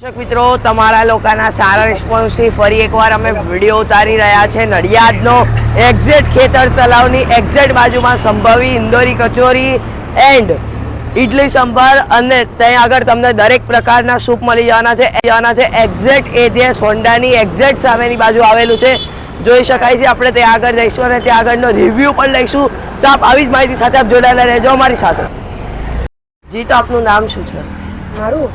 દર્શક મિત્રો, તમારા લોકોના સારા રિસ્પોન્સથી ફરી એકવાર અમે વિડીયો ઉતારી રહ્યા છે નડિયાદનો એક્ઝેક્ટ ખેતર તલાવની એક્ઝેક્ટ બાજુમાં સંભવી ઇન્દોરી કચોરી એન્ડ ઇડલી સંભાર અને ત્યાં આગળ તમને દરેક પ્રકારના સૂપ મળી જવાના છે એક્ઝેક્ટ એજેસ હોન્ડાની એક્ઝેક્ટ સામેની બાજુ આવેલું છે, જોઈ શકાય છે। આપણે ત્યાં આગળ જઈશું અને ત્યાં આગળનો રિવ્યૂ પણ લઈશું, તો આપ આવી જ માહિતી સાથે આપ જોડાયેલા રહેજો અમારી સાથે। જી, તો આપનું નામ શું છે? મારું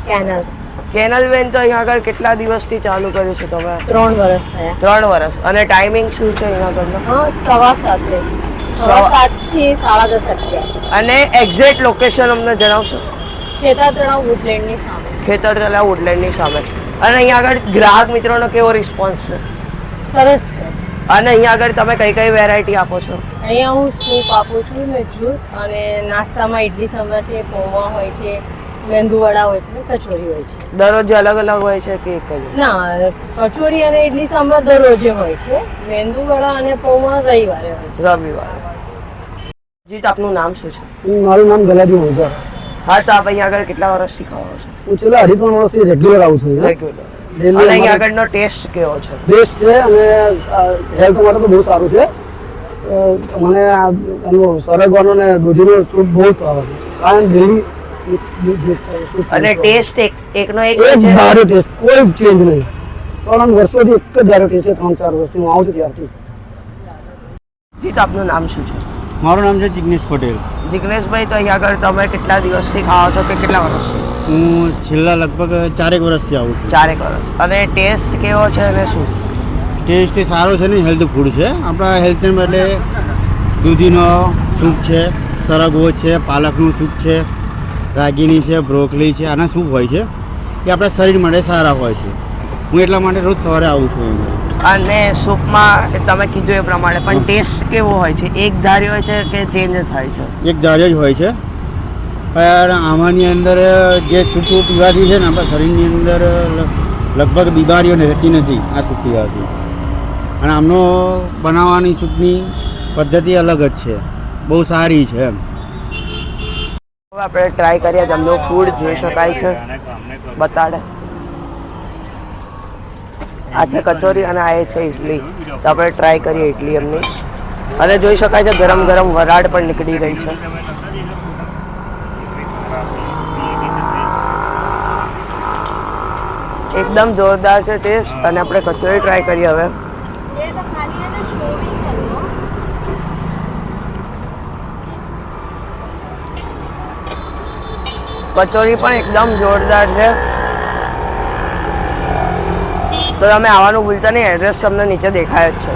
કેનલ બેન, તો અહીંયા આગળ કેટલા દિવસથી ચાલુ કર્યું છે તમે? 3 વર્ષ થયા। 3 વર્ષ। અને ટાઈમિંગ શું છે અહીંયા આગળનો? 7:15 થી 10:30। અને એક્ઝેક્ટ લોકેશન અમને જણાવશો? ખેતર તળાવ વુડલેન્ડની સામે। ખેતર તળાવ વુડલેન્ડની સામે। અને અહીંયા આગળ ગ્રાહક મિત્રોનો કેવો રિસ્પોન્સ છે? સરસ છે। અને અહીંયા આગળ તમે કઈ કઈ વેરાયટી આપો છો? અહીંયા હું સૂપ આપું છું, ને જ્યુસ, અને નાસ્તામાં ઇડલી સંભાર છે, પૌવા હોય છે, મેંદુવડા હોય છે, કચોરી હોય છે। દરરોજ અલગ અલગ હોય છે કે એક જ? ના, કચોરી અને ઇડલી સંભાર દરરોજે હોય છે, મેંદુવડા અને પૌવા રવિવારે હોય છે। રવિવારે। જી, તો આપનું નામ શું છે? મારું નામ ગલાજી મોજા। હા, તો આપ અહીંયા આગળ કેટલા વર્ષથી ખાઓ છો? હું છેલ્લા 3 વર્ષથી રેગ્યુલર આવું છું। રેગ્યુલર। અને અહીંયા આગળનો ટેસ્ટ કેવો છે? બેસ્ટ છે અને હેલ્થ માટે તો બહુ સારું છે। મને એનો સરગવાનો ને દૂધીનો સૂપ બહુ ભાવે છે, કારણ ડેલી અને ટેસ્ટ એકનો એક એક છે? ધારો ટેસ્ટ, કોઈ ચેન્જ નહીં। 3 વર્ષોથી એક જ ધારો ટેસ્ટ છે, 3-4 વર્ષથી હું આવું છું ત્યારથી। જી, તો આપનું નામ શું છે? મારું નામ છે જિગ્નેશ પટેલ। જિગ્નેશભાઈ, તો અહીંયા આગળ તમે કેટલા દિવસથી ખાઓ છો કે કેટલા વર્ષથી? હું છેલ્લા લગભગ 4 વર્ષથી આવું છું। 4 વર્ષ। અને ટેસ્ટ કેવો છે અને શું? ટેસ્ટ સારો છે ને, હેલ્થ ફૂડ છે। આપણા હેલ્થને એટલે દૂધીનો સૂપ છે, સરગવો છે, પાલકનું સૂપ છે, રાગીની છે, બ્રોકલી છે, આના સૂપ હોય છે, એ આપણા શરીર માટે સારા હોય છે। હું એટલા માટે રોજ સવારે આવું છું અહીંયા। અને સૂપમાં તમે કીધું એ પ્રમાણે પણ ટેસ્ટ કેવો હોય છે? એક ધારી હોય છે કે ચેન્જ થાય છે? એક ધાર્યો જ હોય છે, પણ આમાંની અંદર જે સૂપ પીવાથી છે ને, આપણા શરીરની અંદર લગભગ બીમારીઓ રહેતી નથી આ સૂપ પીવાથી। અને આમનો બનાવવાની સૂપની પદ્ધતિ અલગ જ છે, બહુ સારી છે એમ। હવે આપણે ટ્રાય કરીએ, જમનું ફૂડ જોઈ શકાય છે, બતાડે આ છે કચોરી અને આ છે ઇડલી। તો આપણે ટ્રાય કરીએ ઇડલી એમની, અને જોઈ શકાય છે ગરમ ગરમ વરાળ પણ નીકળી રહી છે। એકદમ જોરદાર છે ટેસ્ટ। અને આપણે કચોરી ટ્રાય કરીએ હવે। કચોરી પણ એકદમ જોરદાર છે। તો તમે આવવાનું ભૂલતા નહીં, એડ્રેસ તમને નીચે દેખાય જ છે।